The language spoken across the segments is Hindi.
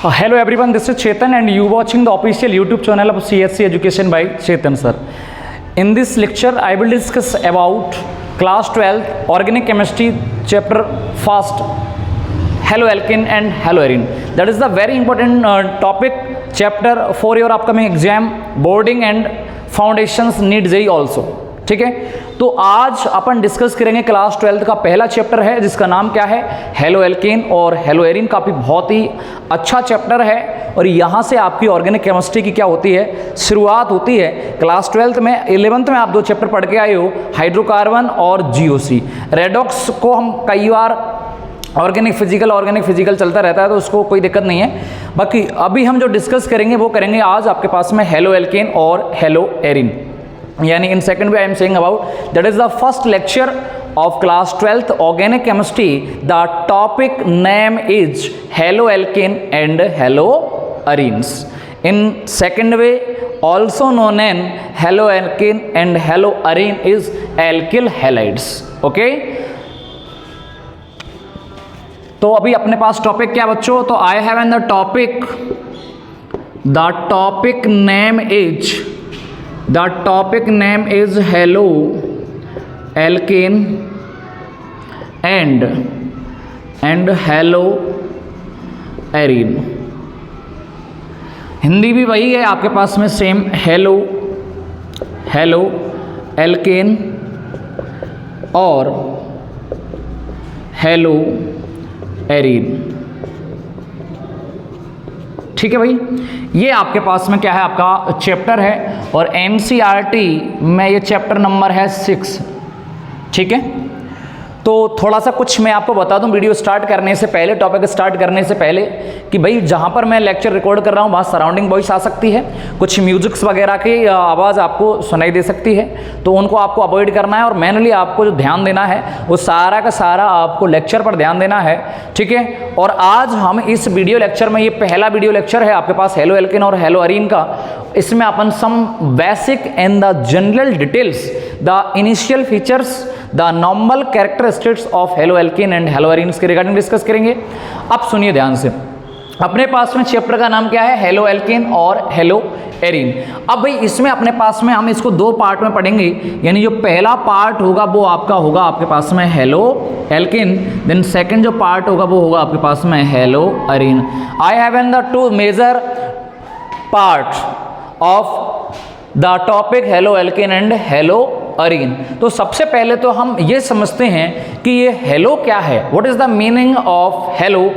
Hello everyone, this is Chetan and you watching the official YouTube channel of CSC Education by Chetan sir. In this lecture, I will discuss about class 12 organic chemistry chapter first, haloalkane and haloarine. That is the very important topic chapter for your upcoming exam, boarding and foundations need JEE also. ठीक है, तो आज अपन डिस्कस करेंगे क्लास 12 का पहला चैप्टर है जिसका नाम क्या है, हेलोएल्केन और हेलोएरिन। काफ़ी बहुत ही अच्छा चैप्टर है और यहाँ से आपकी ऑर्गेनिक केमिस्ट्री की क्या होती है, शुरुआत होती है। क्लास 12 में 11th में आप दो चैप्टर पढ़ के आए हो, हाइड्रोकार्बन और जीओसी। रेडॉक्स को हम कई बार ऑर्गेनिक फिजिकल चलता रहता है तो उसको कोई दिक्कत नहीं है। बाकी अभी हम जो डिस्कस करेंगे वो करेंगे आज आपके पास में हेलोएल्केन और हेलोएरिन। यानी in second way I am saying about that is the first lecture of class 12th organic chemistry. The topic name is haloalkane and haloarenes. In second way, also known as haloalkane and haloarene is alkyl halides. Okay? तो अभी अपने पास टॉपिक क्या बच्चों, तो आई have in the topic, the topic name is haloalkane and haloarine. Hindi भी वही है आपके पास में सेम, हेलोएल्केन और हेलोएरिन। ठीक है भाई, ये आपके पास में क्या है, आपका चैप्टर है और एनसीईआरटी में ये चैप्टर नंबर है 6। ठीक है, तो थोड़ा सा कुछ मैं आपको बता दूं वीडियो स्टार्ट करने से पहले, टॉपिक स्टार्ट करने से पहले, कि भाई जहां पर मैं लेक्चर रिकॉर्ड कर रहा हूं वहां सराउंडिंग वॉइस आ सकती है, कुछ म्यूजिक्स वगैरह की आवाज़ आपको सुनाई दे सकती है, तो उनको आपको अवॉइड करना है और मेनली आपको जो ध्यान देना है वो सारा का सारा आपको लेक्चर पर ध्यान देना है। ठीक है, और आज हम इस वीडियो लेक्चर में, ये पहला वीडियो लेक्चर है आपके पास हेलोएल्केन और हेलोअरीन का, इसमें अपन some basic and the general details, the initial features, the normal characteristics of haloalkane and haloarenes के रिगार्डिंग डिस्कस करेंगे। अब सुनिए ध्यान से, अपने पास में चैप्टर का नाम क्या है, हेलोएल्केन और हेलोएरिन। अब भाई इसमें अपने पास में हम इसको दो पार्ट में पढ़ेंगे, यानी जो पहला पार्ट होगा वो आपका होगा आपके पास में हेलोएल्केन, देन सेकंड जो पार्ट होगा वो होगा आपके पास में haloarene. I have in the two major part of the topic haloalkane and haloarene. तो सबसे पहले तो हम ये समझते हैं कि ये हेलो क्या है, what is the meaning of hello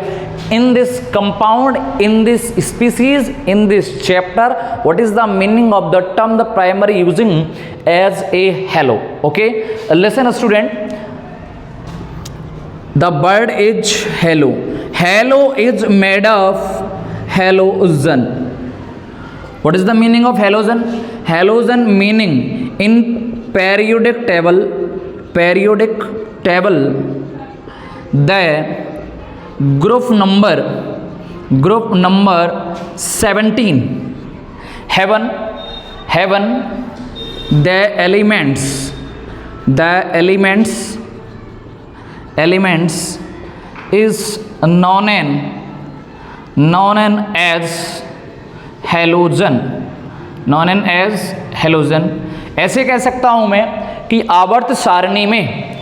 in this compound, in this species, in this chapter, what is the meaning of the term the primary using as a halo. Okay, listen student, the word is halo. Halo is made of halogen. What is the meaning of halogen? Halogen meaning in periodic table the group number 17 heaven the elements is known as halogen, ऐसे कह सकता हूं मैं कि आवर्त सारणी में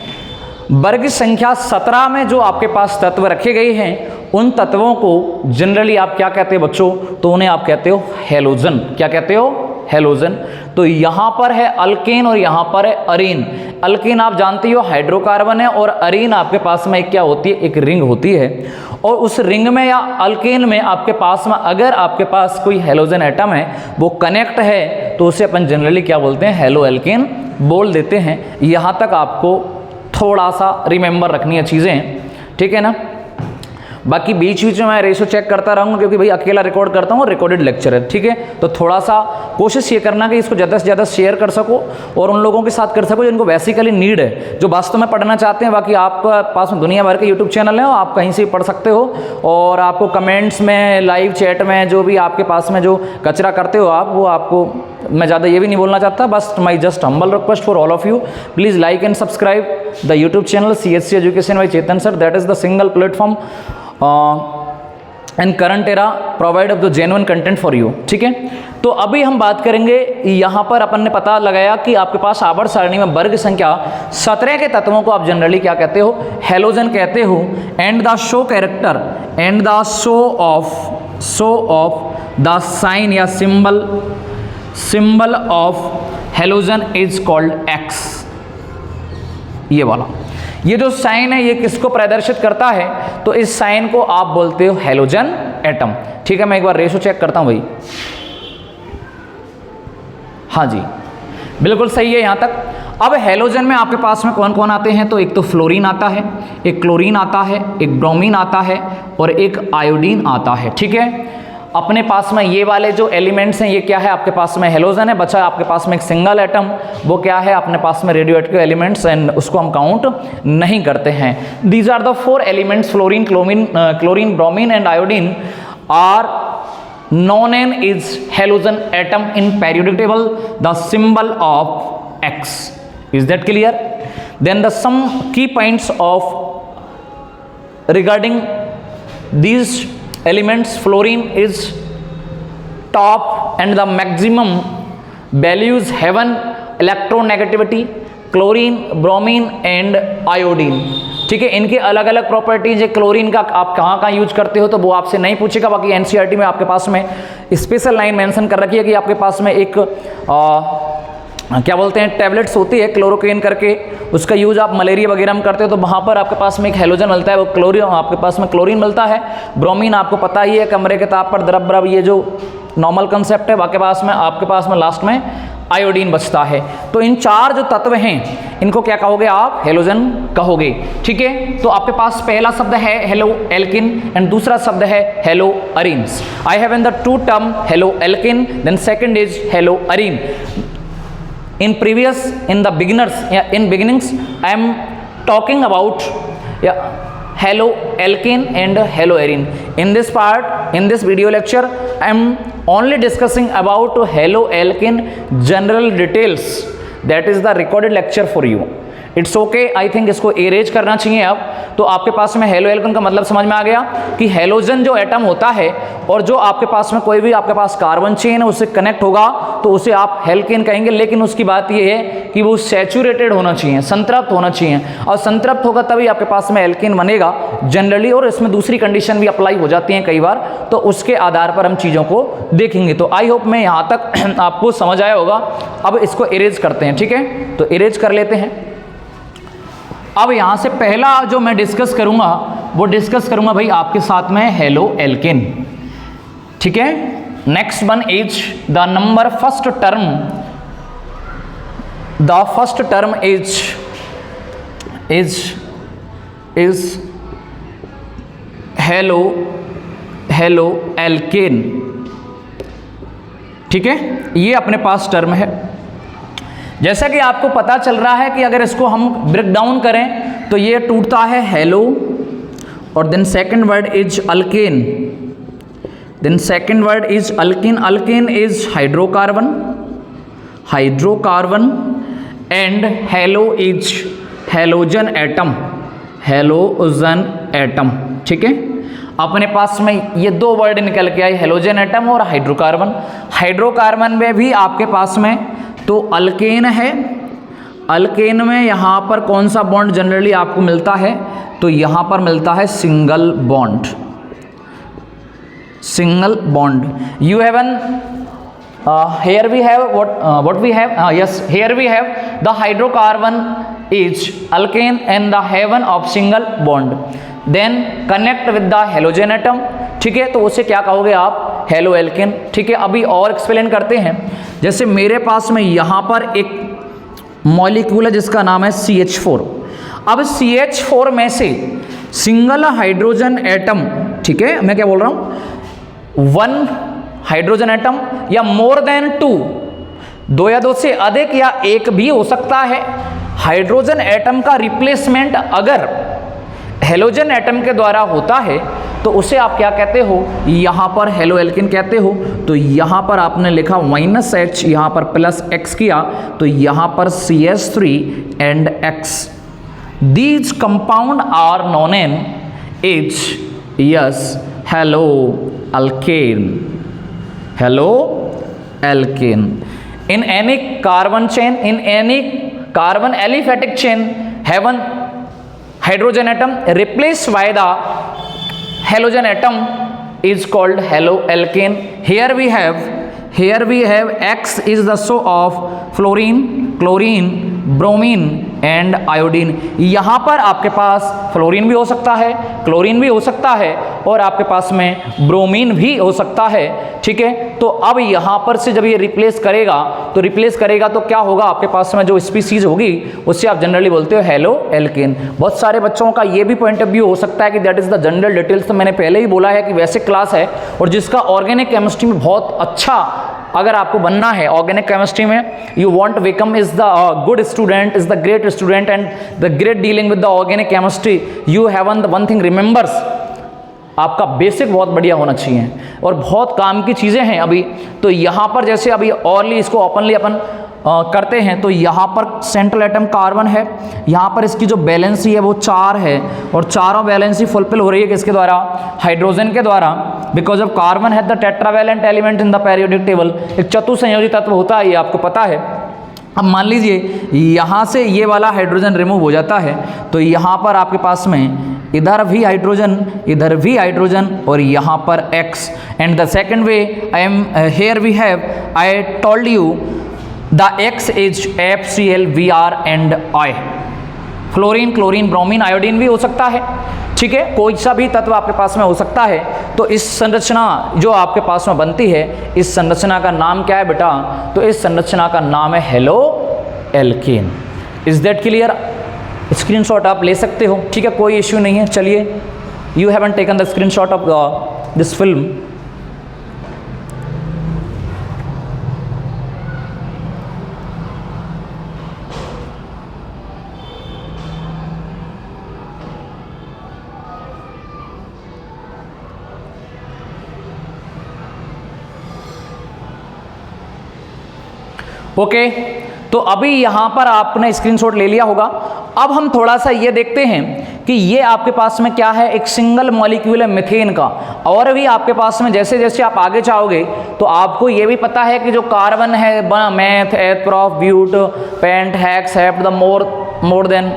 वर्ग संख्या 17 में जो आपके पास तत्व रखे गए हैं उन तत्वों को जनरली आप क्या कहते हो बच्चों, तो उन्हें आप कहते हो हेलोजन। क्या कहते हो, हेलोजन। तो यहाँ पर है अल्केन और यहाँ पर है अरीन। अल्केन आप जानते हो हाइड्रोकार्बन है और अरीन आपके पास में एक क्या होती है, एक रिंग होती है, और उस रिंग में या अल्केन में आपके पास में अगर आपके पास कोई हेलोजन एटम है वो कनेक्ट है तो उसे अपन जनरली क्या बोलते हैं, हेलोएल्केन बोल देते हैं। यहाँ तक आपको थोड़ा सा रिमेंबर रखनी है चीज़ें, ठीक है ना। बाकी बीच बीच में मैं रेशो चेक करता रहूँगा क्योंकि भाई अकेला रिकॉर्ड करता हूँ, रिकॉर्डेड लेक्चर है, ठीक है। तो थोड़ा सा कोशिश ये करना कि इसको ज़्यादा से ज़्यादा शेयर कर सको और उन लोगों के साथ कर सको जिनको बेसिकली नीड है, जो वास्तव में पढ़ना चाहते हैं। बाकी आपके पास में दुनिया भर के यूट्यूब चैनल हैं, आप कहीं से पढ़ सकते हो और आपको कमेंट्स में, लाइव चैट में जो भी आपके पास में जो कचरा करते हो आप, वो आपको मैं ज़्यादा ये भी नहीं बोलना चाहता, बस my just humble request for all of you, please like and subscribe the YouTube channel CSC education by Chetan sir. That is the single platform and current era provide the genuine content for you. ठीक है, तो अभी हम बात करेंगे, यहाँ पर अपन ने पता लगाया कि आपके पास आवर्त सारणी में वर्ग संख्या 17 के तत्वों को आप जनरली क्या कहते हो, हेलोजन कहते हो। And the show character and the show of the sign या symbol of halogen is called X. ये वाला, ये जो साइन है ये किसको प्रदर्शित करता है, तो इस साइन को आप बोलते हो हेलोजन एटम। ठीक है, मैं एक बार रेशो चेक करता हूं भाई। हाँ जी, बिल्कुल सही है यहाँ तक। अब हेलोजन में आपके पास में कौन कौन आते हैं, तो एक तो फ्लोरीन आता है, एक क्लोरीन आता है, एक ब्रोमीन आता है और एक आयोडीन आता है। ठीक है, अपने पास में ये वाले जो एलिमेंट्स हैं ये क्या है, आपके पास में हेलोजन है, बचा आपके पास में एक सिंगल एटम, वो क्या है अपने पास में रेडियोएक्टिव एलिमेंट्स, एंड उसको हम काउंट नहीं करते हैं। These are the 4 elements, fluorine, chlorine, bromine and iodine are known as halogen atom in periodic table, the symbol of X. Is that clear? Then the some key points of regarding these elements, fluorine is top and the maximum values have an electronegativity, chlorine, bromine and iodine. ठीक है, इनके अलग अलग प्रॉपर्टीज है। क्लोरीन का आप कहाँ कहाँ यूज करते हो तो वो आपसे नहीं पूछेगा, बाकी एनसीईआरटी में आपके पास में स्पेशल लाइन मेंशन कर रखी है कि आपके पास में एक क्या बोलते हैं टैबलेट्स होती है क्लोरोक्विन करके, उसका यूज आप मलेरिया वगैरह में करते हो तो वहाँ पर आपके पास में एक हेलोजन मिलता है, वो क्लोरीन, आपके पास में क्लोरीन मिलता है। ब्रोमीन आपको पता ही है, कमरे के ताप पर द्रव, ये जो नॉर्मल कंसेप्ट है। आपके पास में लास्ट में आयोडीन बचता है। तो इन 4 जो तत्व हैं इनको क्या कहोगे आप, हेलोजन कहोगे। ठीक है, तो आपके पास पहला शब्द है हेलो एल्किन एंड दूसरा शब्द है halo arenes. I have in the 2 term halo alkyne, then second is halo arene. In the beginnings, I am talking about haloalkane and haloarine. In this part, in this video lecture, I am only discussing about haloalkane general details. That is the recorded lecture for you. It's okay, I think इसको एरेज करना चाहिए। अब तो आपके पास में हेलो एल्केन का मतलब समझ में आ गया कि हेलोजन जो एटम होता है और जो आपके पास में कोई भी आपके पास कार्बन चेन है उससे कनेक्ट होगा तो उसे आप हेल्केन कहेंगे। लेकिन उसकी बात यह है कि वो सैचुरेटेड होना चाहिए, संतृप्त होना चाहिए, और संतृप्त होगा तभी आपके पास में एल्केन बनेगा जनरली। और इसमें दूसरी कंडीशन भी अप्लाई हो जाती हैं कई बार, तो उसके आधार पर हम चीज़ों को देखेंगे। तो आई होप मैं यहाँ तक आपको समझ आया होगा। अब इसको इरेज करते हैं, ठीक है, तो इरेज कर लेते हैं। अब यहाँ से पहला जो मैं डिस्कस करूँगा वो डिस्कस करूँगा भाई आपके साथ में हेलो एल्केन, ठीक है। Next one is the number first term, the first term is halo alkane, ठीक है। ये अपने पास टर्म है। जैसा कि आपको पता चल रहा है कि अगर इसको हम ब्रेक डाउन करें तो ये टूटता है हेलो, और then second word is alkane, then second word is alkane. Alkane is hydrocarbon, hydrocarbon, and halo is halogen atom, halogen atom, ठीक है। अपने पास में ये 2 वर्ड निकल के आए, हेलोजन एटम और हाइड्रोकार्बन। हाइड्रोकार्बन में भी आपके पास में तो अल्केन है, अल्केन में यहाँ पर कौन सा बॉन्ड जनरली आपको मिलता है, तो यहाँ पर मिलता है single bond, single bond. You have N here we have what we have, yes, here we have the hydrocarbon is alkane and the heaven of single bond, then connect with the halogen atom, ठीक है। तो उसे क्या कहोगे आप, हेलो एल्केन, ठीक है। अभी और एक्सप्लेन करते हैं। जैसे मेरे पास में यहाँ पर एक मॉलिक्यूल है जिसका नाम है CH4। अब CH4 में से सिंगल हाइड्रोजन एटम, ठीक है, मैं क्या बोल रहा हूँ, 1 हाइड्रोजन एटम या मोर देन 2, 2 या 2 से अधिक या 1 भी हो सकता है। हाइड्रोजन एटम का रिप्लेसमेंट अगर हेलोजन एटम के द्वारा होता है तो उसे आप क्या कहते हो, यहाँ पर हेलो एल्केन कहते हो। तो यहाँ पर आपने लिखा -H, यहाँ पर +X किया, तो यहाँ पर CH3 and X। These compound are known an as, yes, halo alkane, halo alkane. In any carbon chain, in any carbon aliphatic chain have one hydrogen atom replaced by the halogen atom is called haloalkane. Here we have X is the show of fluorine, chlorine, bromine and iodine. यहाँ पर आपके पास फ्लोरीन भी हो सकता है, क्लोरीन भी हो सकता है और आपके पास में ब्रोमीन भी हो सकता है, ठीक है। तो अब यहाँ पर से जब ये रिप्लेस करेगा तो क्या होगा, आपके पास में जो स्पीसीज होगी उससे आप जनरली बोलते हो हेलो एल्केन। बहुत सारे बच्चों का ये भी पॉइंट ऑफ व्यू हो सकता है कि that is the general details. तो मैंने पहले ही बोला है कि वैसे क्लास है और जिसका ऑर्गेनिक केमिस्ट्री में बहुत अच्छा अगर आपको बनना है, ऑर्गेनिक केमिस्ट्री में you want become is the good student, is the great student and the great dealing with the organic chemistry, you have one thing remembers, आपका बेसिक बहुत बढ़िया होना चाहिए और बहुत काम की चीज़ें हैं अभी। तो यहाँ पर जैसे अभी ऑरली इसको ओपनली अपन करते हैं तो यहाँ पर सेंट्रल एटम कार्बन है, यहाँ पर इसकी जो बैलेंसी है वो 4 है और चारों बैलेंसी फुलफिल हो रही है किसके द्वारा, हाइड्रोजन के द्वारा, बिकॉज ऑफ कार्बन है the tetravalent element in the periodic table. एक चतुसंयोजी तत्व होता है, ये आपको पता है। अब मान लीजिए यहाँ से ये वाला हाइड्रोजन रिमूव हो जाता है तो यहाँ पर आपके पास में इधर भी हाइड्रोजन और यहाँ पर X। And the second way here we have I told you the X is FCl, Br and I। Fluorine, chlorine, bromine, iodine भी हो सकता है, ठीक है, कोई सा भी तत्व आपके पास में हो सकता है। तो इस संरचना जो आपके पास में बनती है, इस संरचना का नाम क्या है बेटा, तो इस संरचना का नाम है halo alkane. Is that clear? Screenshot आप ले सकते हो, ठीक है, कोई इश्यू नहीं है। चलिए, you haven't taken the screenshot of this film. Okay, तो अभी यहाँ पर आपने स्क्रीनशॉट ले लिया होगा। अब हम थोड़ा सा ये देखते हैं कि ये आपके पास में क्या है, एक सिंगल मॉलिक्यूल है मीथेन का। और भी आपके पास में जैसे जैसे आप आगे जाओगे तो आपको ये भी पता है कि जो कार्बन है, meth, eth, prop, but, pent, hex, hept, the more then,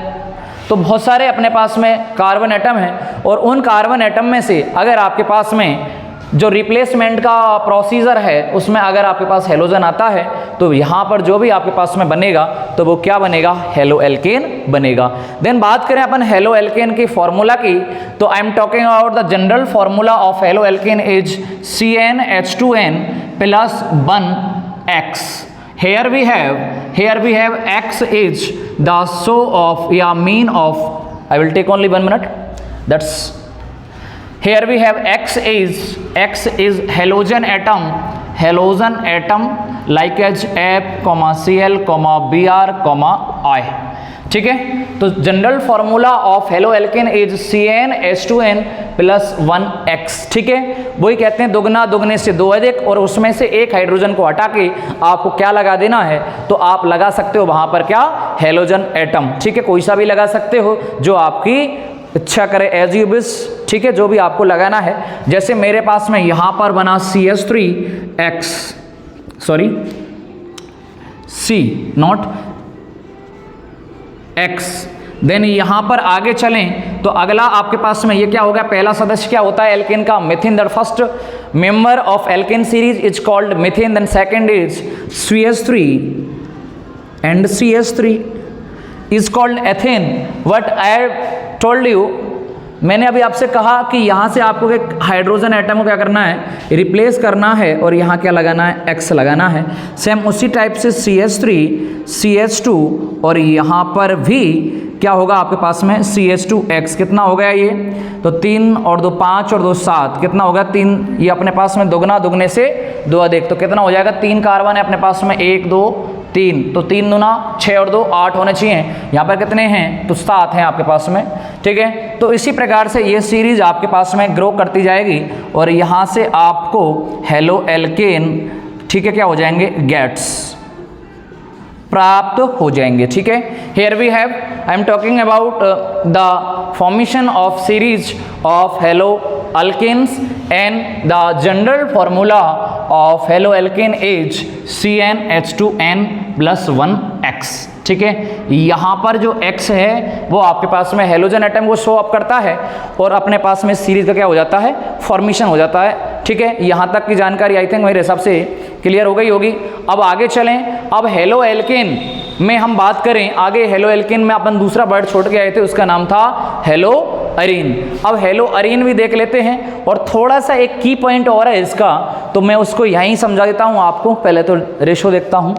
तो बहुत सारे अपने पास में कार्बन एटम हैं। और उन कार्बन एटम में से अगर आपके पास में जो रिप्लेसमेंट का प्रोसीजर है उसमें अगर आपके पास हेलोजन आता है तो यहाँ पर जो भी आपके पास में बनेगा तो वो क्या बनेगा, हेलो एल्केन बनेगा। देन बात करें अपन हेलो एल्केन की फॉर्मूला की, तो I am talking about the general formula of halo alkane is CnH2n plus 1X। Here we have X is the show of mean of, I will take only 1 minute, that's here we have X is halogen atom like as F, Cl, Br, I, ठीक है। तो general formula of halo alkane is CnH2n plus 1X, ठीक है। वही कहते हैं दुगना दुगने से दो अधिक, और उसमें से एक हाइड्रोजन को हटा के आपको क्या लगा देना है, तो आप लगा सकते हो वहां पर क्या, हेलोजन एटम, ठीक है, कोई सा भी लगा सकते हो जो आपकी इच्छा करे, एज यू विश, ठीक है, जो भी आपको लगाना है। जैसे मेरे पास में यहाँ पर बना CH3X, sorry C not X। Then यहाँ पर आगे चलें तो अगला आपके पास में ये क्या होगा, पहला सदस्य क्या होता है एल्केन का, methane. That first member of alkane series is called methane. Then second is CH3 and CH3 is called ethane. What I told you, मैंने अभी आपसे कहा कि यहाँ से आपको एक हाइड्रोजन एटम को क्या करना है, रिप्लेस करना है और यहाँ क्या लगाना है, X लगाना है। सेम उसी टाइप से CH3, CH2 और यहाँ पर भी क्या होगा आपके पास में CH2X। कितना हो गया ये, तो 3 और 2 5 और 2 7, कितना हो गया 3, ये अपने पास में दुगना दुगने से दो अधिक, तो कितना हो जाएगा, 3 कार्बन है अपने पास में, 1 2 3, तो 3 दूना 6 और 2 8 होने चाहिए। यहाँ पर कितने हैं, तो 7 हैं आपके पास में, ठीक है। तो इसी प्रकार से ये सीरीज आपके पास में ग्रो करती जाएगी और यहाँ से आपको हेलो एल्केन, ठीक है, क्या हो जाएंगे, गेट्स, प्राप्त हो जाएंगे। ठीक है, here we have I am talking about the formation of series of halo alkanes and the general formula of halo alkane is CnH2n+1x। ठीक है, यहाँ पर जो x है वो आपके पास में हेलोजन एटम को शो अप करता है और अपने पास में सीरीज का क्या हो जाता है, फॉर्मेशन हो जाता है। ठीक है, यहाँ तक की जानकारी आई थिंक मेरे हिसाब से क्लियर हो गई होगी। अब आगे चलें, अब हेलो एल्केन में हम बात करें आगे। हेलो एल्केन में अपन दूसरा वर्ड छोड़ के आए थे, उसका नाम था हेलो अरीन। अब हेलो अरीन भी देख लेते हैं और थोड़ा सा एक की पॉइंट और है इसका, तो मैं उसको यहीं समझा देता हूँ आपको। पहले तो रेशो देखता हूँ।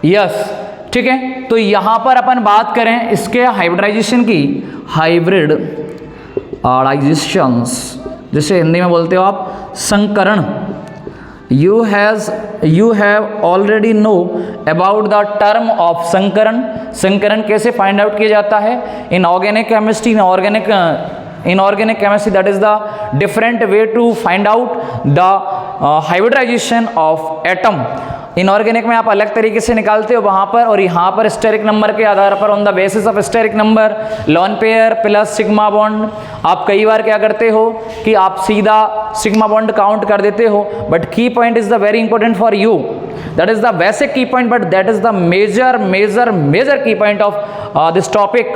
यस, ठीक है, तो यहां पर अपन बात करें इसके हाइब्रिडाइजेशन की, हाइब्रिडाइजेशंस जिसे हिंदी में बोलते हो आप संकरण। You have already know about the term of संकरण। संकरण कैसे फाइंड आउट किया जाता है in organic chemistry, inorganic chemistry, that is the different way to find out the hybridization of atom. Inorganic में आप अलग तरीके से निकालते हो वहां पर, और यहाँ पर स्टेरिक नंबर के आधार पर on the basis of steric number, lone pair plus sigma bond. आप कई बार क्या करते हो कि आप सीधा सिग्मा बॉन्ड काउंट कर देते हो, but key point is the very important for you, that is the basic key point, but that is the major key point of this topic.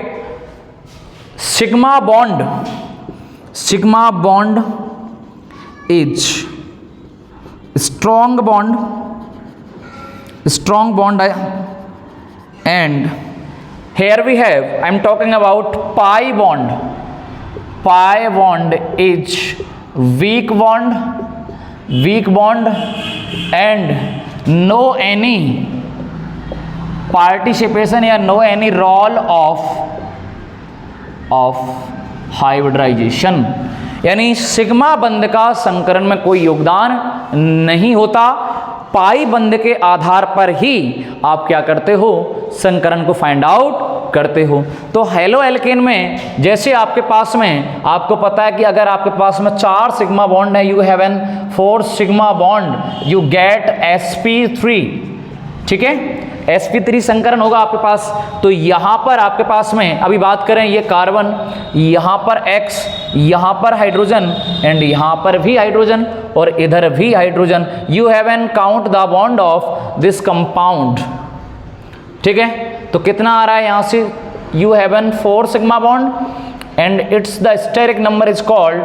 Sigma bond is strong bond and here we have I am talking about pi bond is weak bond and no any participation या no any role of hybridization, यानी सिग्मा बंध का संकरण में कोई योगदान नहीं होता। पाई बंध के आधार पर ही आप क्या करते हो, संकरण को फाइंड आउट करते हो। तो हेलो एल्केन में जैसे आपके पास में, आपको पता है कि अगर आपके पास में 4 सिग्मा बॉन्ड है, you have an 4 sigma bond, you get sp3। ठीक है, sp3 संकरण होगा आपके पास। तो यहां पर आपके पास में अभी बात करें, ये कार्बन, यहां पर X, यहां पर हाइड्रोजन एंड यहां पर भी हाइड्रोजन और इधर भी hydrogen. You have an count the bond of this compound. ठीक है, तो कितना आ रहा है यहां से, you have an 4 sigma bond and it's the steric number is called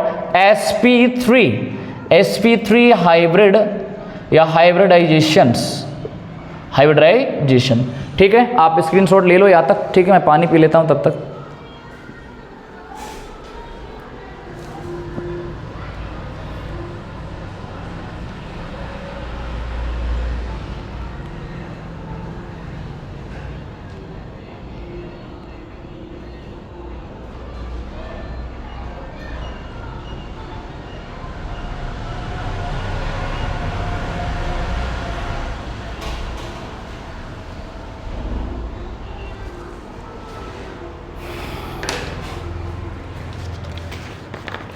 sp3 hybrid या हाइब्रिडाइजेशन। ठीक है, आप स्क्रीनशॉट ले लो यहाँ तक। ठीक है, मैं पानी पी लेता हूं तब तक।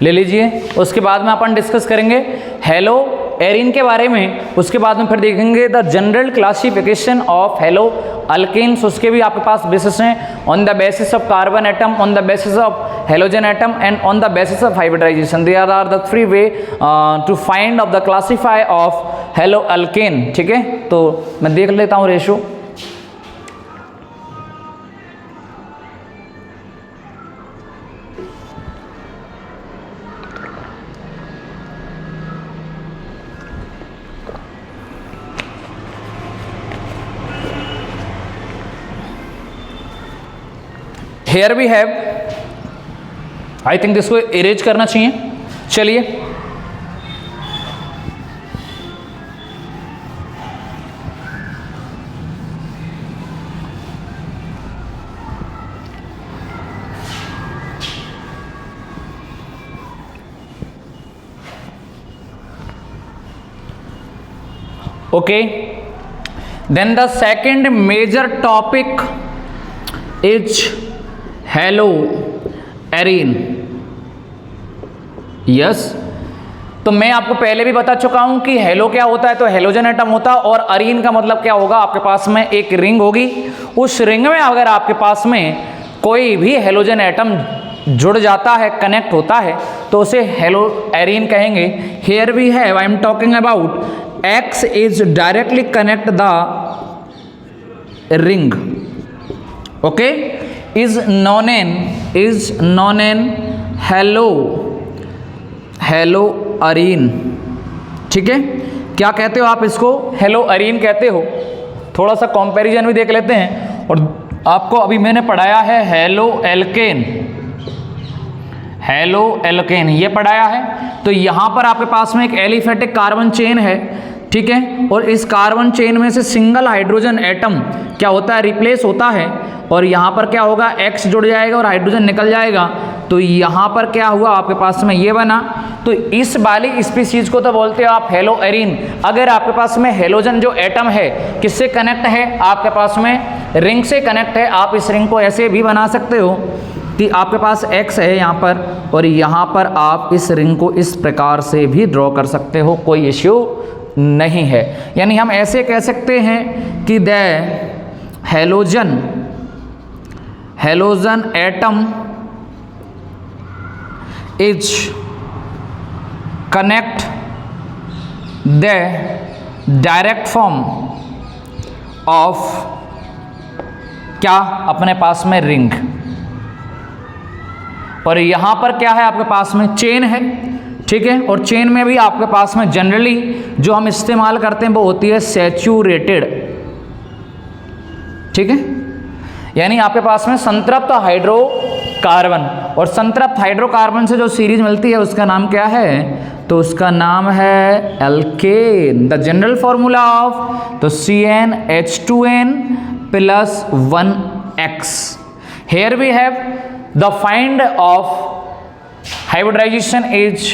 ले लीजिए, उसके बाद में अपन डिस्कस करेंगे हेलो एरिन के बारे में। उसके बाद में फिर देखेंगे the general classification of halo alkanes, उसके भी आपके पास बेसिस हैं, on the basis of carbon atom, on the basis of halogen atom and on the basis of hybridization. There are the 3 way to find of the classify of halo alkane. ठीक है, तो मैं देख लेता हूँ ratio. Here we have, I think इसको इरेज करना चाहिए। चलिए, okay, then the second major topic is hello Erin. Yes, तो मैं आपको पहले भी बता चुका हूं कि हेलो क्या होता है, तो हेलोजन एटम होता है, और अरीन का मतलब क्या होगा, आपके पास में एक रिंग होगी, उस रिंग में अगर आपके पास में कोई भी हेलोजन एटम जुड़ जाता है, कनेक्ट होता है, तो उसे हेलो एरीन कहेंगे। Here we have, I am talking about X is directly connect the ring, okay, is known an halo arene, ठीक है। क्या कहते हो आप इसको, हेलो अरीन कहते हो। थोड़ा सा कंपैरिजन भी देख लेते हैं, और आपको अभी मैंने पढ़ाया है हेलो एल्केन, ये पढ़ाया है। तो यहाँ पर आपके पास में एक एलिफेटिक कार्बन चेन है, ठीक है, और इस कार्बन चेन में से सिंगल हाइड्रोजन एटम क्या होता है, रिप्लेस होता है, और यहाँ पर क्या होगा, X जुड़ जाएगा और हाइड्रोजन निकल जाएगा। तो यहाँ पर क्या हुआ, आपके पास में ये बना। तो इस वाली स्पीसीज को तो बोलते हो आप हेलो एरीन। अगर आपके पास में हेलोजन जो एटम है किससे कनेक्ट है, आपके पास में रिंग से कनेक्ट है। आप इस रिंग को ऐसे भी बना सकते हो कि आपके पास X है यहाँ पर, और यहाँ पर आप इस रिंग को इस प्रकार से भी ड्रॉ कर सकते हो, कोई इश्यू नहीं है। यानी हम ऐसे कह सकते हैं कि the halogen atom is connect the direct form of क्या, अपने पास में रिंग, और यहाँ पर क्या है, आपके पास में चेन है, ठीक है। और चेन में भी आपके पास में जनरली जो हम इस्तेमाल करते हैं वो होती है सैचुरेटेड, ठीक है, यानी आपके पास में संतृप्त हाइड्रोकार्बन, और संतृप्त हाइड्रोकार्बन से जो सीरीज मिलती है उसका नाम क्या है, तो उसका नाम है alkane. The general formula of तो CnH2n plus 1x। Here we have the find of hybridization is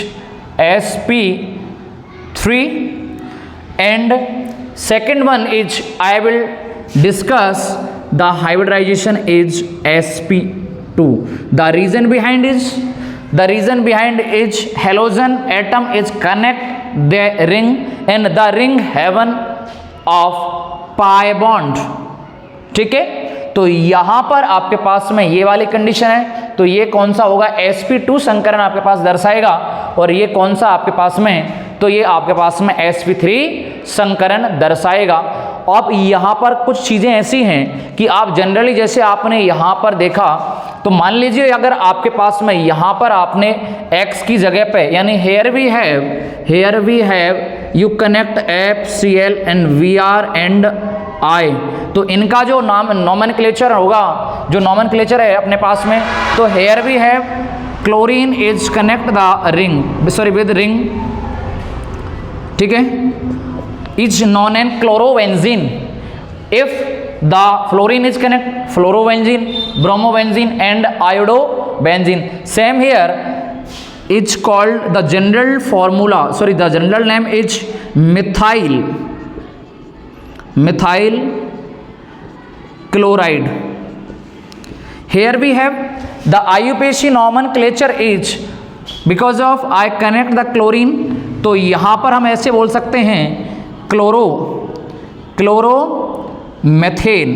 sp3, and second one is I will discuss the hybridization is sp2. The reason behind is halogen atom is connect the ring, and the ring have one of pi bond, ठीक है। तो यहां पर आपके पास में ये वाली कंडीशन है, तो ये कौन सा होगा, sp2 संकरण आपके पास दर्शाएगा, और ये कौन सा आपके पास में, तो ये आपके पास में sp3 संकरण दर्शाएगा। अब यहाँ पर कुछ चीज़ें ऐसी हैं कि आप जनरली जैसे आपने यहाँ पर देखा, तो मान लीजिए अगर आपके पास में यहाँ पर आपने x की जगह पे, यानी here we have you connect FCl and Vr and I, तो इनका जो नॉमेनक्लेचर होगा, जो नॉमेनक्लेचर है अपने पास में, तो here we have chlorine is connect the ring, sorry with ring, ठीक है, is known an chlorobenzene. If the fluorine is connect fluorobenzene, bromobenzene and iodobenzene. Same here is called the general formula, sorry the general name is methyl chloride. Here we have the IUPAC nomenclature is because of I connect the chlorine, तो यहाँ पर हम ऐसे बोल सकते हैं chloromethane.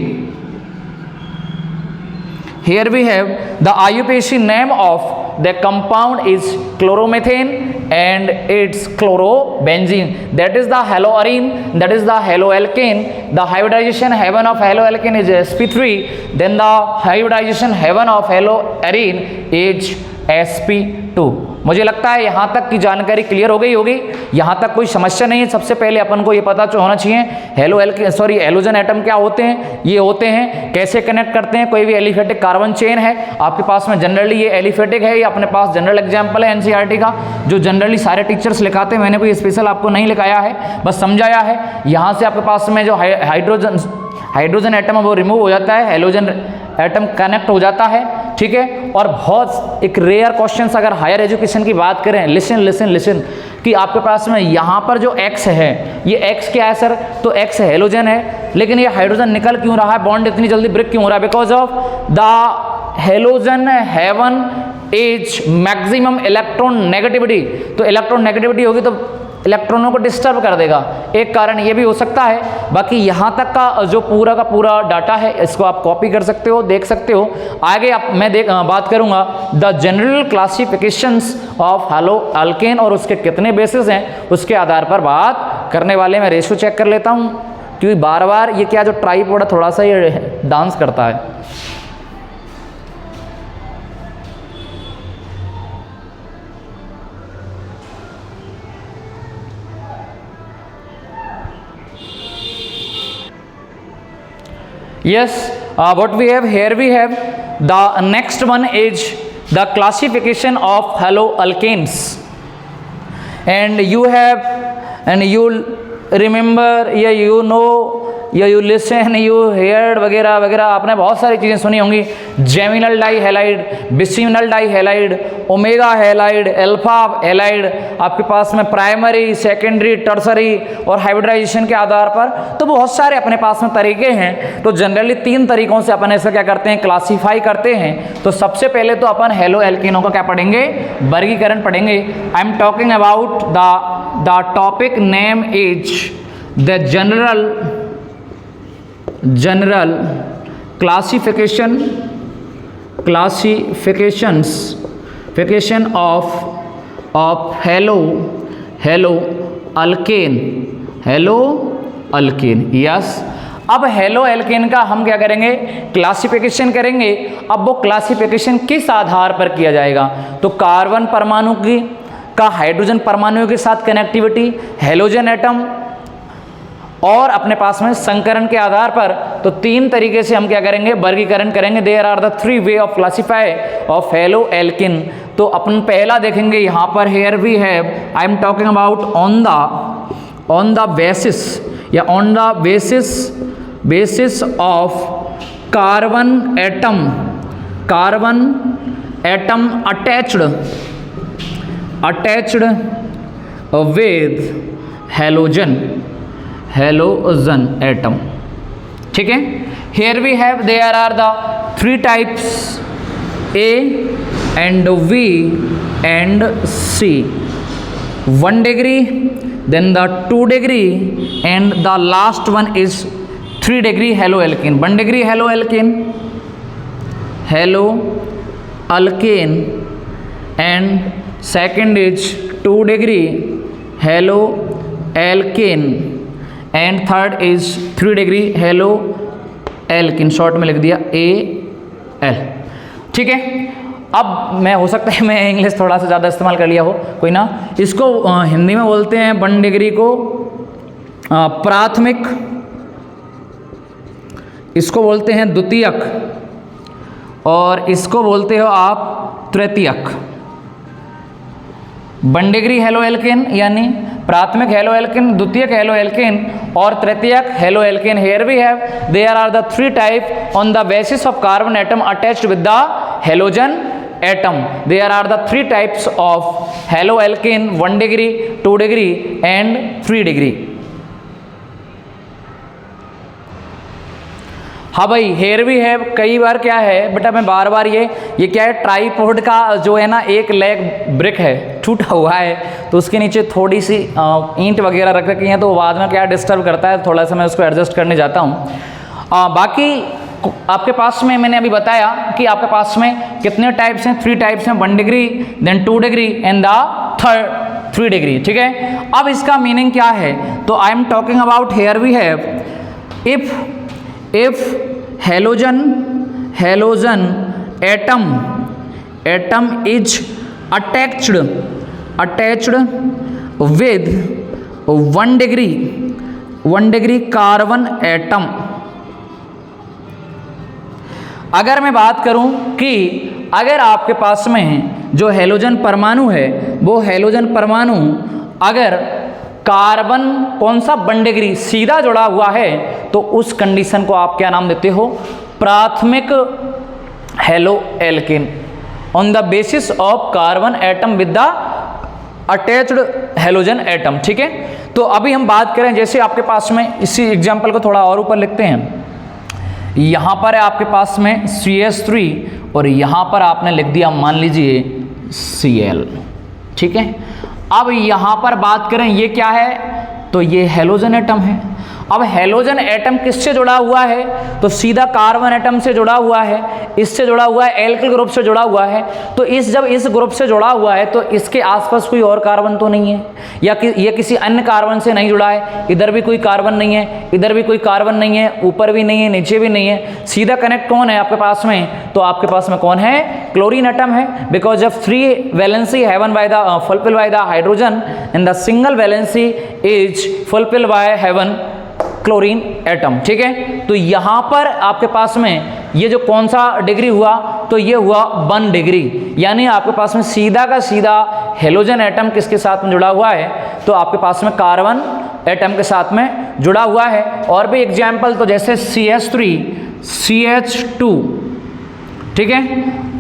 Here we have the IUPAC name of the compound is chloromethane and its chlorobenzene, that is the haloarine, that is the haloalkane. The hybridization heaven of haloalkane is sp3, then the hybridization heaven of haloarine is sp2। मुझे लगता है यहाँ तक की जानकारी क्लियर हो गई होगी, यहाँ तक कोई समस्या नहीं है। सबसे पहले अपन को ये पता होना चाहिए हेलोजन एटम क्या होते हैं, ये होते हैं, कैसे कनेक्ट करते हैं। कोई भी एलिफेटिक कार्बन चेन है आपके पास में, जनरली ये एलिफेटिक है, ये अपने पास जनरल एग्जाम्पल है एनसीईआरटी का, जो जनरली सारे टीचर्स लिखाते हैं। मैंने कोई स्पेशल आपको नहीं लिखाया है, बस समझाया है। यहाँ से आपके पास में जो हाइड्रोजन एटम है वो रिमूव हो जाता है, हेलोजन एटम कनेक्ट हो जाता है, ठीक है। और बहुत एक रेयर क्वेश्चंस अगर हायर एजुकेशन की बात करें, लिसन कि आपके पास में यहाँ पर जो X है, ये X क्या है सर, तो X हेलोजन है, लेकिन ये हाइड्रोजन निकल क्यों रहा है, बॉन्ड इतनी जल्दी ब्रेक क्यों हो रहा है, because of the halogen having is maximum electronegativity, तो इलेक्ट्रॉन नेगेटिविटी होगी तो इलेक्ट्रॉनों को डिस्टर्ब कर देगा, एक कारण ये भी हो सकता है। बाकी यहाँ तक का जो पूरा का पूरा डाटा है इसको आप कॉपी कर सकते हो, देख सकते हो। आगे मैं बात करूँगा the general classifications of hello alkane, और उसके कितने बेसिस हैं उसके आधार पर बात करने वाले। मैं रेशियो चेक कर लेता हूँ क्योंकि बार बार ये क्या जो ट्राइपॉड थोड़ा सा ये डांस करता है। Yes, what we have here, we have the next one is the classification of haloalkanes, and you have, and you remember, yeah, you know, या यू लिसन, यू हेयर्ड वगैरह वगैरह, आपने बहुत सारी चीज़ें सुनी होंगी। Geminal dihalide, vicinal dihalide, omega halide, alpha halide, आपके पास में प्राइमरी, सेकेंडरी, टर्सरी और हाइब्रिडाइजेशन के आधार पर तो बहुत सारे अपने पास में तरीके हैं। तो जनरली 3 तरीकों से अपन ऐसा क्या करते हैं, क्लासीफाई करते हैं। तो सबसे पहले तो अपन हेलो एल्केनों का क्या पढ़ेंगे, वर्गीकरण पढ़ेंगे। आई am talking about the topic name is the general classification of halo alkane. Yes, अब हेलो एल्केन का हम क्या करेंगे, क्लासिफिकेशन करेंगे। अब वो क्लासिफिकेशन किस आधार पर किया जाएगा, तो कार्बन परमाणु का हाइड्रोजन परमाणु के साथ कनेक्टिविटी, हेलोजन एटम और अपने पास में संकरण के आधार पर। तो 3 तरीके से हम क्या करेंगे, वर्गीकरण करेंगे। There are the 3 way of classify of haloalkane. तो अपन पहला देखेंगे यहाँ पर, here we have, I am talking about on the basis या on the basis of carbon atom attached with halogen atom. ठीक है, here we have, there are the 3 types, A and V and C, 1 degree, then the 2 degree, and the last one is 3 degree haloalkane. 1 degree haloalkane, and second is 2 degree haloalkane, and third is 3 degree halo alkyne, short में लिख दिया AL। ठीक है, अब मैं हो सकता है मैं इंग्लिश थोड़ा सा ज़्यादा इस्तेमाल कर लिया हो, कोई ना। इसको हिंदी में बोलते हैं 1 डिग्री को प्राथमिक, इसको बोलते हैं द्वितीयक, और इसको बोलते हो आप तृतीयक। 1 डिग्री हेलो एल्केन यानी प्राथमिक हेलो एल्केन, द्वितीयक हेलो एल्केन और तृतीयक halo alkane. Here we have, there are the 3 type on the basis of carbon atom attached with the halogen atom. There are the 3 types of hello alkane, 1 degree, 2 degree and 3 degree. हाँ भाई, हेयर भी है। कई बार क्या है बेटा, मैं बार बार ये क्या है, ट्राईपॉड का जो है ना एक लेग ब्रिक है, टूटा हुआ है, तो उसके नीचे थोड़ी सी ईंट वगैरह रख रखी है, तो बाद में क्या डिस्टर्ब करता है, थोड़ा सा मैं उसको एडजस्ट करने जाता हूँ। बाकी आपके पास में मैंने अभी बताया कि आपके पास में कितने टाइप्स हैं, 3 टाइप्स हैं, 1 degree, then 2 degree and the third 3 degree. ठीक है, अब इसका मीनिंग क्या है, तो I am talking about, here we have, if halogen atom is attached with 1 degree carbon atom। अगर मैं बात करूं कि अगर आपके पास में जो हेलोजन परमाणु है, वो हेलोजन परमाणु अगर कार्बन कौन सा 1 डिग्री सीधा जुड़ा हुआ है, तो उस कंडीशन को आप क्या नाम देते हो, प्राथमिक halo alkene on the basis of carbon atom with the attached halogen atom. ठीक है, तो अभी हम बात करें, जैसे आपके पास में इसी एग्जांपल को थोड़ा और ऊपर लिखते हैं। यहाँ पर है आपके पास में CH3 और यहाँ पर आपने लिख दिया मान लीजिए Cl, ठीक है। अब यहाँ पर बात करें ये क्या है, तो ये हेलोजन एटम है। अब हेलोजन एटम किससे जुड़ा हुआ है, तो सीधा कार्बन एटम से जुड़ा हुआ है, इससे जुड़ा हुआ है, एल्किल ग्रुप से जुड़ा हुआ है। तो जब इस ग्रुप से जुड़ा हुआ है तो इसके आसपास कोई और कार्बन तो नहीं है, या ये किसी अन्य कार्बन से नहीं जुड़ा है। इधर भी कोई कार्बन नहीं है, इधर भी कोई कार्बन नहीं है, ऊपर भी नहीं है, नीचे भी नहीं है। सीधा कनेक्ट कौन है आपके पास में, तो आपके पास में कौन है, क्लोरीन एटम है। Because of 3 valency having by the fulfil by the hydrogen in the single valency is fulfil by having chlorine atom, ठीक है। तो यहाँ पर आपके पास में ये जो कौन सा डिग्री हुआ, तो ये हुआ 1 डिग्री, यानी आपके पास में सीधा का सीधा हेलोजन एटम किसके साथ में जुड़ा हुआ है, तो आपके पास में कार्बन एटम के साथ में जुड़ा हुआ है। और भी एग्जाम्पल तो जैसे CH3 CH2, ठीक है।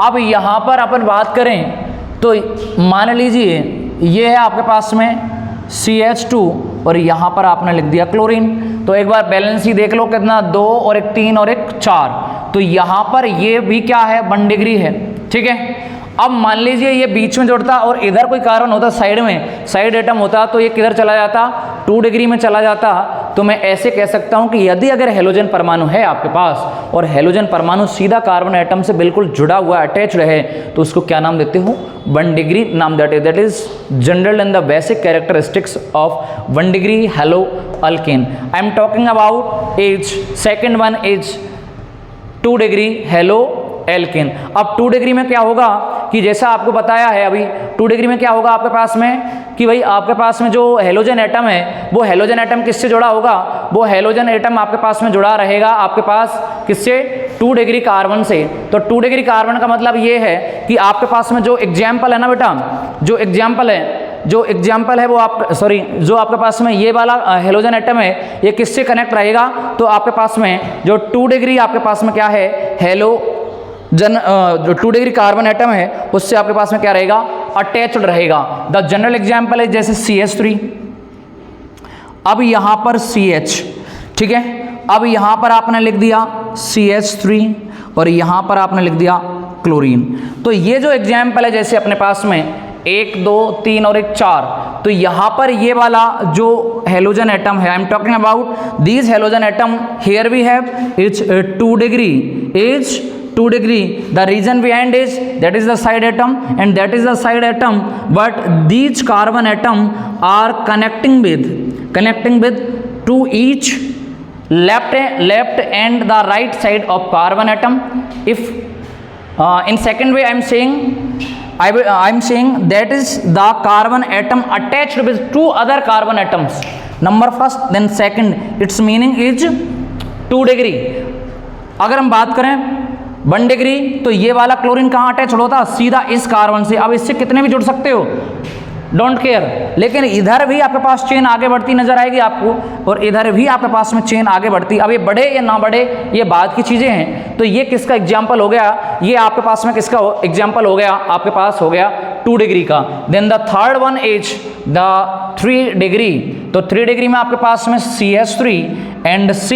अब यहाँ पर अपन बात करें तो मान लीजिए ये है आपके पास में CH2 और यहाँ पर आपने लिख दिया क्लोरीन। तो एक बार बैलेंस ही देख लो कितना, 2 और 1 3 और 1 4। तो यहाँ पर ये भी क्या है, 1 डिग्री है, ठीक है। अब मान लीजिए ये बीच में जुड़ता और इधर कोई कार्बन होता साइड में, साइड एटम होता, तो ये किधर चला जाता, 2 डिग्री में चला जाता। तो मैं ऐसे कह सकता हूँ कि यदि अगर हेलोजन परमाणु है आपके पास और हेलोजन परमाणु सीधा कार्बन एटम से बिल्कुल जुड़ा हुआ अटैच रहे, तो उसको क्या नाम देते हो, 1 डिग्री नाम। That is general in the basic characteristics of 1 degree halo alkane. I am talking about as, second one is 2 degree halo alkane. अब 2 डिग्री में क्या होगा कि जैसा आपको बताया है अभी, 2 डिग्री में क्या होगा आपके पास में कि भाई आपके पास में जो हेलोजन एटम है वो हेलोजन एटम किससे जुड़ा होगा, वो हेलोजन एटम आपके पास में जुड़ा रहेगा आपके पास किससे, 2 डिग्री कार्बन से। तो 2 डिग्री कार्बन का मतलब ये है कि आपके पास में जो एग्जाम्पल है ना बेटा, जो एग्जाम्पल है वो जो आपके पास में ये वाला हेलोजन एटम है ये किससे कनेक्ट रहेगा, तो आपके पास में जो 2 डिग्री आपके पास में क्या है, जो 2 डिग्री कार्बन एटम है उससे आपके पास में क्या रहेगा, अटैच्ड रहेगा। द जनरल एग्जाम्पल है जैसे CH3, अब यहाँ पर CH, ठीक है। अब यहाँ पर आपने लिख दिया CH3 और यहाँ पर आपने लिख दिया क्लोरीन। तो ये जो एग्जाम्पल है जैसे अपने पास में 1 2 3 और 1 4, तो यहाँ पर ये वाला जो हेलोजन एटम है, I am talking about this halogen atom, here we have is 2 degree, is 2 degree. The reason behind is that is the side atom and that is the side atom, but these carbon atom are connecting with to each left and the right side of carbon atom. If in second way I am saying that is the carbon atom attached with 2 other carbon atoms, number first then second, its meaning is 2 degree. अगर हम बात करें 1 डिग्री तो ये वाला क्लोरीन कहाँ अटैच होता, सीधा इस कार्बन से। अब इससे कितने भी जुड़ सकते हो, डोंट केयर, लेकिन इधर भी आपके पास चेन आगे बढ़ती नजर आएगी आपको और इधर भी आपके पास में चेन आगे बढ़ती। अब ये बढ़े या ना बढ़े ये बात की चीज़ें हैं। तो ये किसका एग्जाम्पल हो गया, ये आपके पास में किसका एग्जाम्पल हो गया, आपके पास हो गया 2 डिग्री का। Then the third one is the 3 degree. तो 3 डिग्री में आपके पास में CH3 एंड C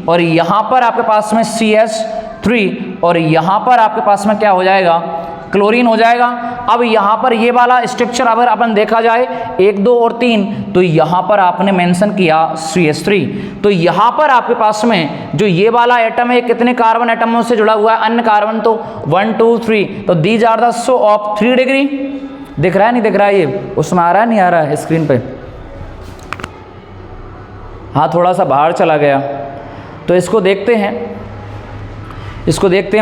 और यहाँ पर आपके पास में CH3 और यहाँ पर आपके पास में क्या हो जाएगा, क्लोरीन हो जाएगा। अब यहाँ पर ये वाला स्ट्रक्चर अगर अपन देखा जाए 1 2 और 3, तो यहाँ पर आपने मेंशन किया CH3, तो यहाँ पर आपके पास में जो ये वाला एटम है कितने कार्बन एटमों से जुड़ा हुआ है, अन्य कार्बन तो 1 2 3, तो these are the show of 3 degree. दिख रहा है नहीं दिख रहा है, ये उसमें आ रहा है नहीं आ रहा है स्क्रीन पे, हाँ थोड़ा सा बाहर चला गया। तो इसको देखते हैं,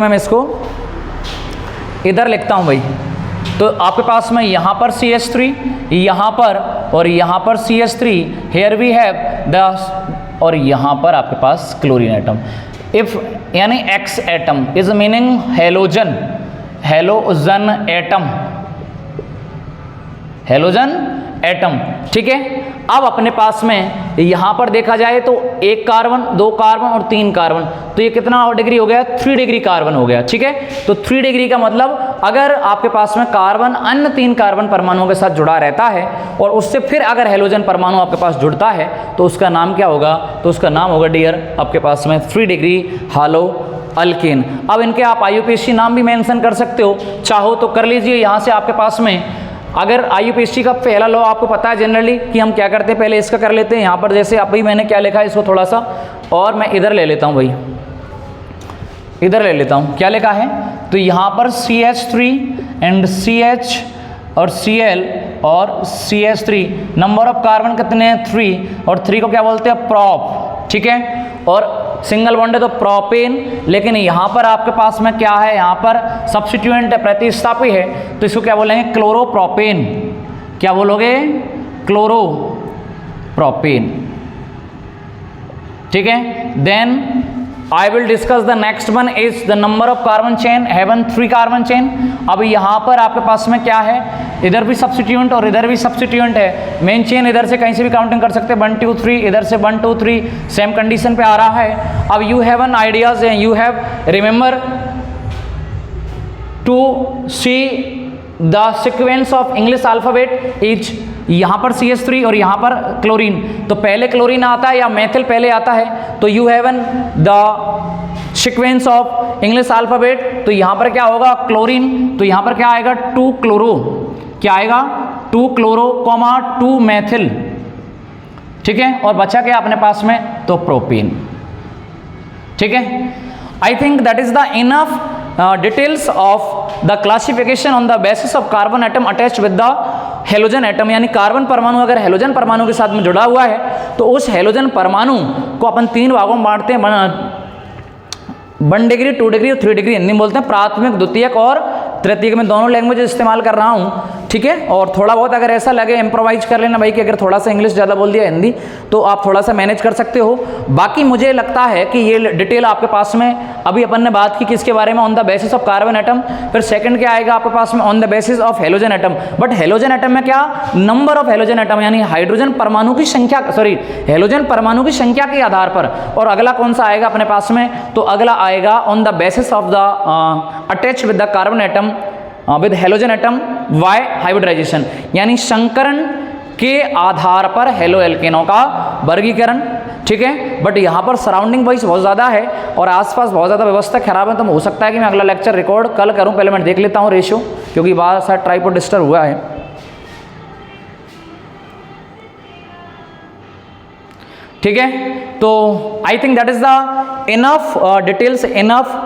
मैं इसको इधर लिखता हूँ भाई। तो आपके पास में यहाँ पर CH3, यहाँ पर और यहाँ पर CH3, hair we have the, और यहाँ पर आपके पास क्लोरीन एटम। इफ यानी X atom is meaning halogen atom, ठीक है। अब अपने पास में यहाँ पर देखा जाए तो 1 कार्बन 2 कार्बन और 3 कार्बन, तो ये कितना डिग्री हो गया, 3 डिग्री कार्बन हो गया, ठीक है। तो 3 डिग्री का मतलब अगर आपके पास में कार्बन अन्य 3 कार्बन परमाणुओं के साथ जुड़ा रहता है और उससे फिर अगर हेलोजन परमाणु आपके पास जुड़ता है तो उसका नाम क्या होगा, तो उसका नाम होगा डियर आपके पास में 3 डिग्री हेलो अल्केन। अब इनके आप IUPAC नाम भी मेंशन कर सकते हो, चाहो तो कर लीजिए। यहाँ से आपके पास में अगर IUPAC का पहला लॉ आपको पता है जनरली कि हम क्या करते हैं, पहले इसका कर लेते हैं। यहाँ पर जैसे अभी मैंने क्या लिखा है इसको थोड़ा सा और मैं इधर ले लेता हूँ भाई, इधर ले लेता हूँ। क्या लिखा है तो यहाँ पर CH3 एंड CH और Cl और CH3, नंबर ऑफ कार्बन कितने हैं 3, और 3 को क्या बोलते हैं प्रॉप, ठीक है। और सिंगल बॉन्ड है तो प्रोपेन, लेकिन यहाँ पर आपके पास में क्या है, यहाँ पर सब्स्टिट्यूएंट है, प्रतिस्थापी है, तो इसको क्या बोलेंगे क्लोरोप्रोपेन। क्या बोलोगे क्लोरोप्रोपेन, ठीक है। Then I will discuss the next one is the number of carbon chain, having 3 carbon chain। अब यहाँ पर आपके पास में क्या है, इधर भी सब्स्टिट्यूएंट और इधर भी सब्स्टिट्यूएंट है। मेन चेन इधर से कहीं से भी काउंटिंग कर सकते हैं, 1 2 3, इधर से 1 2 3, सेम कंडीशन पे आ रहा है। अब you have an ideas, you have remember to see the sequence of English alphabet is, यहाँ पर CH3 और यहाँ पर क्लोरीन, तो पहले क्लोरीन आता है या मेथिल पहले आता है, तो you haven't the sequence of English alphabet, तो यहाँ पर क्या होगा क्लोरीन, तो यहाँ पर क्या आएगा 2 क्लोरो, क्या आएगा 2 क्लोरो कॉमा 2 मेथिल, ठीक है। और बचा क्या अपने पास में, तो प्रोपेन, ठीक है। I think that is the enough details of the classification on the basis of carbon atom attached with the halogen atom, यानी कार्बन परमाणु अगर हेलोजन परमाणु के साथ में जुड़ा हुआ है तो उस हेलोजन परमाणु को अपन 3 भागों में बांटते हैं, 1 डिग्री 2 डिग्री और 3 डिग्री हिंदी में बोलते हैं, प्राथमिक द्वितीयक और तृतीयक में दोनों लैंग्वेज इस्तेमाल कर रहा हूँ, ठीक है। और थोड़ा बहुत अगर ऐसा लगे इम्प्रोवाइज कर लेना भाई कि अगर थोड़ा सा इंग्लिश ज़्यादा बोल दिया हिंदी तो आप थोड़ा सा मैनेज कर सकते हो। बाकी मुझे लगता है कि ये डिटेल आपके पास में, अभी अपन ने बात की किसके बारे में, on the basis of carbon atom, फिर सेकंड क्या आएगा आपके पास में on the basis of halogen atom. But halogen atom में क्या, नंबर ऑफ हेलोजन एटम यानी हाइड्रोजन परमाणु की संख्या, सॉरी हेलोजन परमाणु की संख्या के आधार पर। और अगला कौन सा आएगा अपने पास में, तो अगला आएगा on the basis of the attach with the carbon atom with halogen atom why hybridization, यानी संकरण के आधार पर हेलो एल्केनों का वर्गीकरण, ठीक है। बट यहाँ पर सराउंडिंग वाइज बहुत ज़्यादा है और आसपास बहुत ज़्यादा व्यवस्था खराब है, तो हो सकता है कि मैं अगला लेक्चर रिकॉर्ड कल करूँ, पहले मैं देख लेता हूँ रेशियो, क्योंकि बाहर शायद ट्राइपॉड डिस्टर्ब हुआ है। ठीक है, तो I think that is the enough details, enough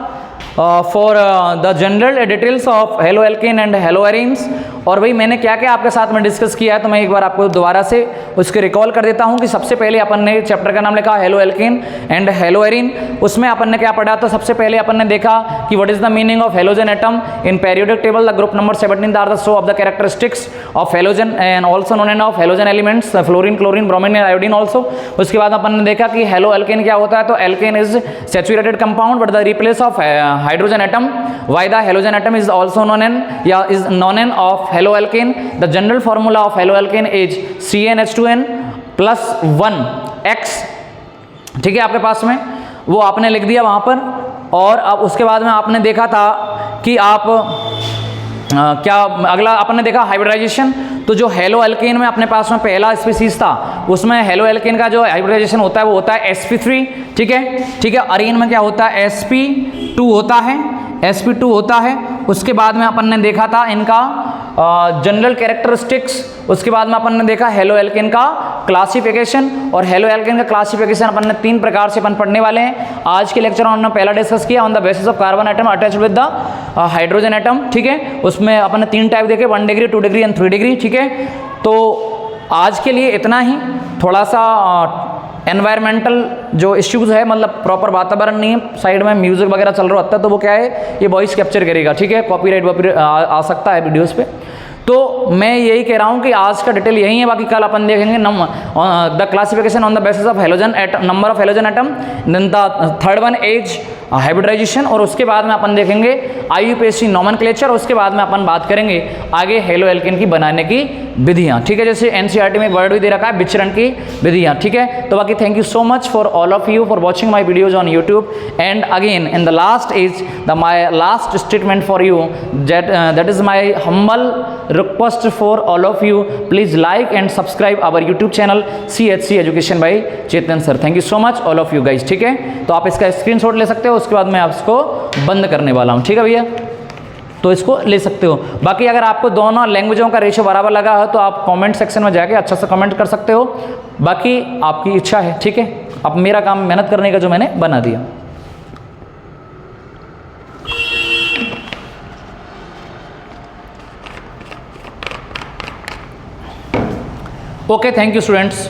for the general details of halo alkane and hello arenes. और भाई मैंने क्या क्या आपके साथ में डिस्कस किया है, तो मैं एक बार आपको दोबारा से उसके रिकॉल कर देता हूँ कि सबसे पहले अपन ने चैप्टर का नाम लिखा halo alkane and hello arene. उसमें अपन ने क्या पढ़ा, तो सबसे पहले अपन ने देखा कि what is the meaning of halogen atom in periodic table, the group number 17 are the show of the characteristics of halogen and also known and of halogen elements fluorine, chlorine, bromine and iodine also. उसके बाद अपन ने देखा कि हेलो एल्केन क्या होता है, तो alkane is saturated compound but the replace of hydrogen atom, by the halogen atom is also known and या is known and of halo alkane. The general formula of halo alkane is CnH2n +1 X, ठीक है, आपके पास में वो आपने लिख दिया वहां पर। और अब उसके बाद में आपने देखा था कि आप क्या अगला अपन ने देखा हाइब्रिडाइजेशन। तो जो हेलो एल्केन में अपने पास में पहला स्पीसीज था, उसमें हेलो एल्केन का जो हाइब्रिडाइजेशन होता है वो होता है sp3, ठीक है, ठीक है। अरीन में क्या होता है sp2 होता है, sp2 होता है। उसके बाद में अपन ने देखा था इनका जनरल कैरेक्टरिस्टिक्स। उसके बाद में अपन ने देखा हेलो एल्केन का क्लासिफिकेशन, और हेलो एल्केन का क्लासिफिकेशन अपन ने 3 प्रकार से अपन पढ़ने वाले हैं। आज के लेक्चर में हमने पहला डिस्कस किया on the basis of carbon atom attached with the hydrogen atom, ठीक है। उसमें अपन ने 3 टाइप देखे, 1 डिग्री, 2 डिग्री एंड 3 डिग्री, ठीक है। तो आज के लिए इतना ही। थोड़ा सा एनवायरमेंटल जो इश्यूज़ है, मतलब प्रॉपर वातावरण नहीं है, साइड में म्यूजिक वगैरह चल रहा होता है, तो वो क्या है, ये वॉइस कैप्चर करेगा, ठीक है, कॉपीराइट आ सकता है वीडियोस पे। तो मैं यही कह रहा हूँ कि आज का डिटेल यही है, बाकी कल अपन देखेंगे the classification on the basis of halogen atom, number of halogen atom, then the third one as hybridization, और उसके बाद में अपन देखेंगे IUPAC नोमेनक्लेचर। उसके बाद में अपन बात करेंगे आगे हेलो एल्केन की बनाने की विधियाँ, ठीक है, जैसे NCERT में एक वर्ड भी दे रखा है विचरण की विधियाँ, ठीक है। तो बाकी thank you so much for all of you for watching my videos on YouTube. And again in the last is the my last statement for you, that is my humble request for all of you, please like and subscribe our YouTube channel CHC education by Chetan sir. Thank you so much all of you guys, ठीक है। तो आप इसका स्क्रीनशॉट ले सकते हो, उसके बाद मैं आपको बंद करने वाला हूँ, ठीक है भैया। तो इसको ले सकते हो। बाकी अगर आपको दोनों लैंग्वेजों का रेशो बराबर लगा हो तो आप कमेंट सेक्शन में जाके अच्छा सा कमेंट कर सकते हो, बाकी आपकी इच्छा है, ठीक है। अब मेरा काम मेहनत करने का जो मैंने बना दिया। Okay, thank you students.